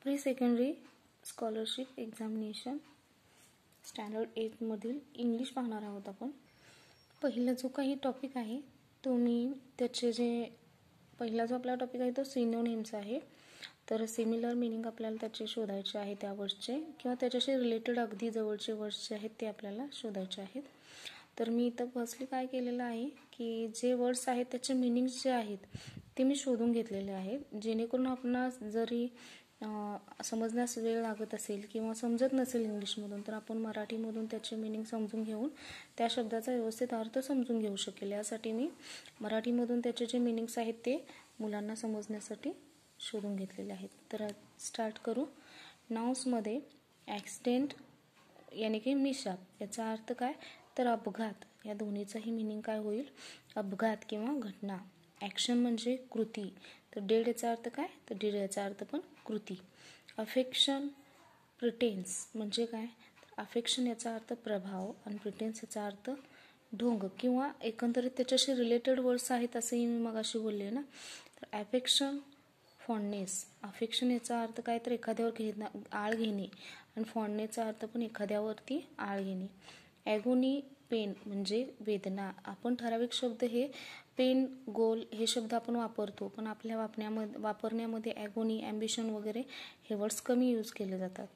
Pre secondary scholarship examination standard 1 मधील English पाहणार आहोत आपण. पहिला जो काही टॉपिक आहे तो मी त्याचे जे पहिला जो आपला टॉपिक आहे तो सिनोनिम्स आहे. तर सिमिलर मिनिंग आपल्याला त्याचे शोधायचे आहे त्या वर्डचे किंवा त्याच्याशी रिलेटेड अगदी जवळचे वर्ड्स जे आहेत ते आपल्याला शोधायचे आहेत. तर मी इथं फर्स्टली काय केलेलं आहे की जे वर्ड्स आहेत त्याचे मिनिंग्स जे आहेत ते मी शोधून घेतलेले आहेत, जेणेकरून आपणास जरी समजण्यास वेळ लागत असेल किंवा समजत नसेल इंग्लिशमधून तर आपण मराठीमधून त्याचे मिनिंग समजून घेऊन त्या शब्दाचा व्यवस्थित अर्थ समजून घेऊ शकेल. यासाठी मी मराठीमधून त्याचे जे मिनिंग्स आहेत ते मुलांना समजण्यासाठी शोधून घेतलेले आहेत. तर स्टार्ट करू. नाउन्समध्ये ॲक्सिडेंट यानी की मिशाप याचा अर्थ काय तर अपघात. या दोन्हीचाही मिनिंग काय होईल अपघात किंवा घटना. ॲक्शन म्हणजे कृती. तर डेड याचा अर्थ काय तर डेड याचा अर्थ पण कृती. अफेक्शन प्रिटेन्स म्हणजे काय तर अफेक्शन याचा अर्थ प्रभाव आणि प्रिटेन्स याचा अर्थ ढोंग किंवा एकंदरीत त्याच्याशी रिलेटेड वर्ड्स आहेत असेही मी मगाशी बोलले ना. तर अफेक्शन फॉन्डनेस. अफेक्शन याचा अर्थ काय तर एखाद्यावर आळ घेणे आणि फॉन्डनेसचा अर्थ पण एखाद्यावरती आळ घेणे. ॲगोनी पेन म्हणजे वेदना. आपण ठराविक शब्द हे पेन गोल हे शब्द आपण वापरतो पण आपल्या वापरण्यामध्ये ॲगोनी ॲम्बिशन वगैरे हे वर्ड्स कमी यूज केले जातात.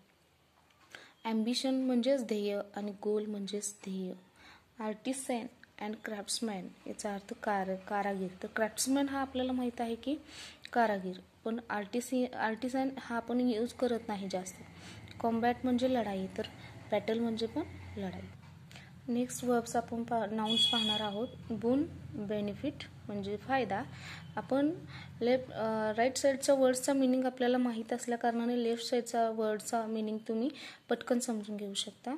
ॲम्बिशन म्हणजेच ध्येय आणि गोल म्हणजेच ध्येय. आर्टिसन अँड क्राफ्ट्समॅन याचा अर्थ कारागीर. तर क्राफ्ट्समॅन हा आपल्याला माहीत आहे की कारागीर, पण आर्टिसन हा आपण यूज करत नाही जास्त. कॉम्बॅट म्हणजे लढाई, तर बॅटल म्हणजे पण लढाई. नेक्स्ट वर्ब्स आपण नाउन्स पाहणार आहोत. बोन बेनिफिट म्हणजे फायदा. आपण राईट साईडच्या वर्ड्सचा मिनिंग आपल्याला माहीत असल्या कारणाने लेफ्ट साईडचा वर्डचा मिनिंग तुम्ही पटकन समजून घेऊ शकता.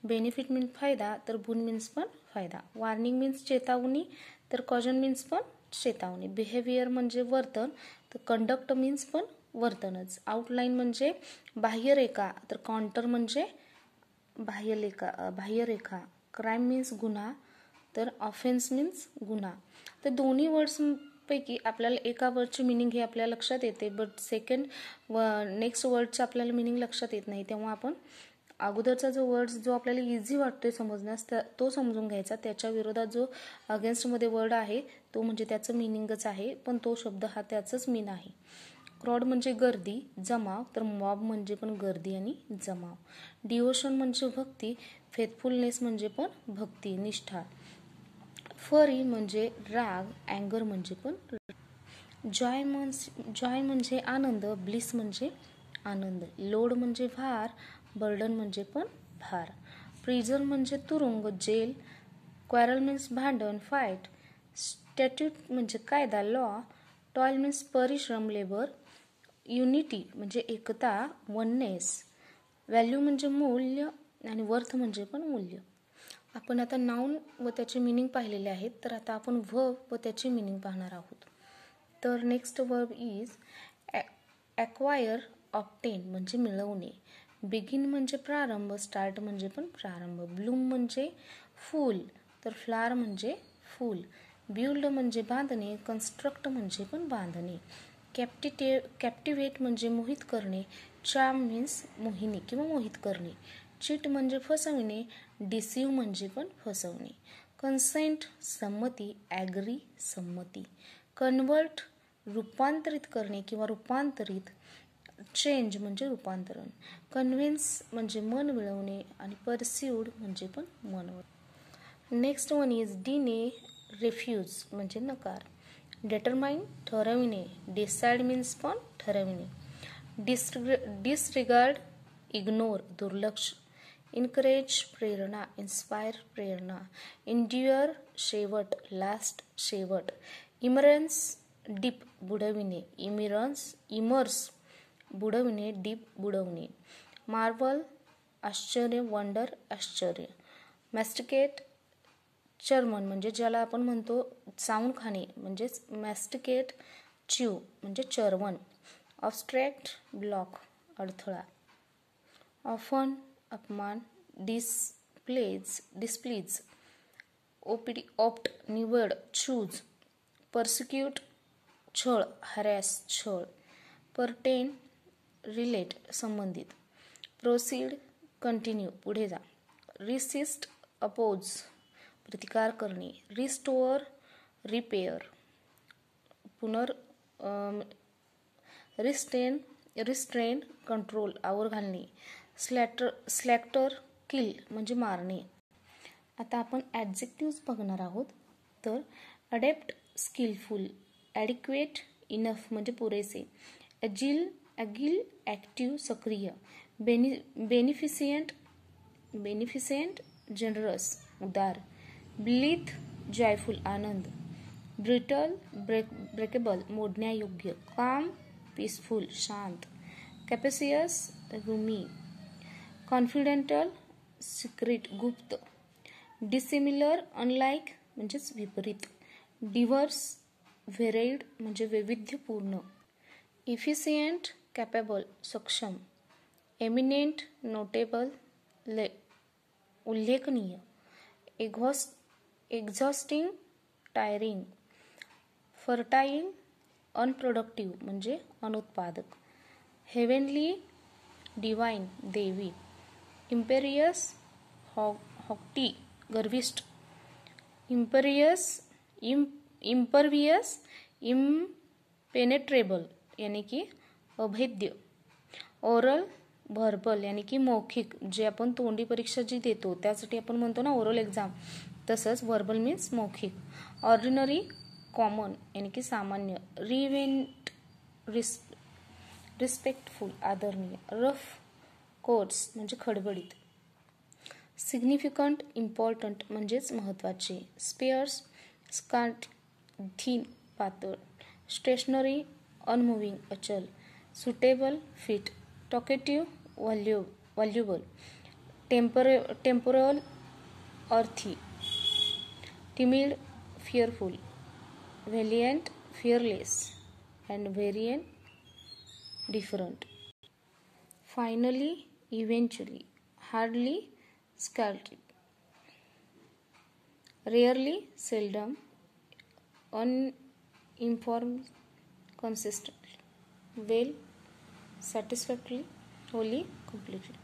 बेनिफिट मीन्स फायदा, तर बोन मीन्स पण फायदा. वॉर्निंग मीन्स चेतावणी, तर कॉजन मीन्स पण चेतावणी. बिहेवियर म्हणजे वर्तन, तर कंडक्ट मीन्स पण वर्तनच. आउटलाईन म्हणजे बाह्यरेखा, तर काउंटर म्हणजे बाह्यरेखा. क्राईम मीन्स गुन्हा, तर ऑफेन्स मीन्स गुन्हा. तर दोन्ही वर्ड्स पैकी आपल्याला एका वर्डची मिनिंग हे आपल्या लक्षात येते, बट नेक्स्ट वर्डचं आपल्याला मिनिंग लक्षात येत नाही. तेव्हा आपण अगोदरचा जो वर्ड जो आपल्याला इझी वाटतोय समजण्यास तो समजून घ्यायचा. त्याच्या विरोधात जो अगेन्स्टमध्ये वर्ड आहे तो म्हणजे त्याचं मिनिंगच आहे, पण तो शब्द हा त्याचंच मीन आहे. क्राऊड म्हणजे गर्दी जमाव, तर मॉब म्हणजे पण गर्दी आणि जमाव. डिवोशन म्हणजे भक्ती, फेथफुलनेस म्हणजे पण भक्ती निष्ठा. फरी म्हणजे राग, अँगर म्हणजे पण जॉय म्हणजे आनंद, ब्लिस म्हणजे आनंद. लोड म्हणजे भार, बर्डन म्हणजे पण भार. प्रिझन म्हणजे तुरुंग जेल. क्वारल मीन्स भांडण फाईट. स्टॅट्यूट म्हणजे कायदा लॉ. टॉयल मीन्स परिश्रम लेबर. युनिटी म्हणजे एकता वननेस. व्हॅल्यू म्हणजे मूल्य आणि वर्थ म्हणजे पण मूल्य. आपण आता नाऊन व त्याचे मिनिंग पाहिलेले आहेत, तर आता आपण वर्ब व त्याचे मिनिंग पाहणार आहोत. तर next verb is acquire. Obtain म्हणजे मिळवणे. बिगिन म्हणजे प्रारंभ, स्टार्ट म्हणजे पण प्रारंभ. ब्लूम म्हणजे फूल, तर फ्लावर म्हणजे फूल. बिल्ड म्हणजे बांधणे, कन्स्ट्रक्ट म्हणजे पण बांधणे. कॅप्टिवेट म्हणजे मोहित करणे. चार्म मीन्स मोहिनी किंवा मोहित करणे. चीट म्हणजे फसवणे. डिसीव म्हणजे पण फसवणे. कन्सेंट संमती, ॲग्री संमती. कन्वर्ट रूपांतरित करणे किंवा रूपांतरित. चेंज म्हणजे रूपांतरण. कन्व्हिन्स म्हणजे मन मिळवणे आणि परस्यूड म्हणजे पण मन. Next one is deny. Refuse म्हणजे नकार. डिटरमाइन ठरविणे. डिसाइड मीन्स पण ठरविणे. डिसरिगार्ड इग्नोर दुर्लक्ष. इनकरेज प्रेरणा, इन्स्पायर प्रेरणा. इंड्युअर शेवट, लास्ट शेवट. इमरन्स डीप बुडविणे. इमर्स बुडविणे, डीप बुडवणे. मार्वल आश्चर्य, वंडर आश्चर्य. मॅस्टिकेट चर्मन म्हणजे ज्याला आपण म्हणतो चावून खाणे म्हणजेच मॅस्टिकेट. च्यू म्हणजे चर्वण. ऑब्स्ट्रॅक्ट ब्लॉक अडथळा. ऑफन अपमान. डिस्प्लीज ऑप्ट निवड चूज. पर्सिक्यूट छळ हॅरॅस छळ. पर्टेन रिलेट संबंधित, प्रोसीड कंटिन्यू पुढे जा, रिसिस्ट अपोज प्रतिकार करणे, रिस्टोअर रिपेअर रिस्ट्रेन कंट्रोल आवर घालणे, स्लॅक्टर किल म्हणजे मारणे. आता आपण ॲडजेक्टिव्स बघणार आहोत. तर अडेप्ट स्किलफुल, ॲडिक्वेट इनफ म्हणजे पुरेसे, ॲजिल ॲक्टिव्ह सक्रिय, बेनिफिसेंट जनरस उदार, ब्लीथ जॉयफुल आनंद, ब्रिटल ब्रेकेबल मोडण्यायोग्य, काम पीसफुल शांत, कॅपेसियस रूमी, कॉन्फिडेंटल सिक्रेट गुप्त, डिसिमिलर अनलाईक म्हणजेच विपरीत, डिव्हर्स व्हेराइड म्हणजे वैविध्यपूर्ण, इफिशियंट कॅपेबल सक्षम, एमिनेंट नोटेबल उल्लेखनीय, एक्झॉस्टिंग टायरिंग, फर्टाईल अनप्रोडक्टिव्ह म्हणजे अनुत्पादक, हेव्हनली डिवाइन देवी, इम्पेरियस हॉक्टी गर्विष्ठ, इम्परवियस इम्पेनेट्रेबल यानी की अभेद्य, ओरल व्हर्बल यानी की मौखिक, जे आपण तोंडी परीक्षा जी देतो त्यासाठी आपण म्हणतो ना ओरल एक्झाम, तसंच व्हर्बल मीन्स मौखिक, ऑर्डिनरी कॉमन यानी की सामान्य, रिव्हेंट रिस्पेक्टफुल आदरणीय, रफ कोर्स म्हणजे खडबडीत, सिग्निफिकंट इम्पॉर्टंट म्हणजेच महत्त्वाचे, स्पेअर्स स्कार्ट थिन पातळ, स्टेशनरी अनमुव्हिंग अचल, suitable fit, talkative voluble, temporal earthy, timid fearful, valiant fearless and variant different, finally eventually, hardly scarcely, rarely seldom, uninformed consistently, well satisfactorily, wholly completely.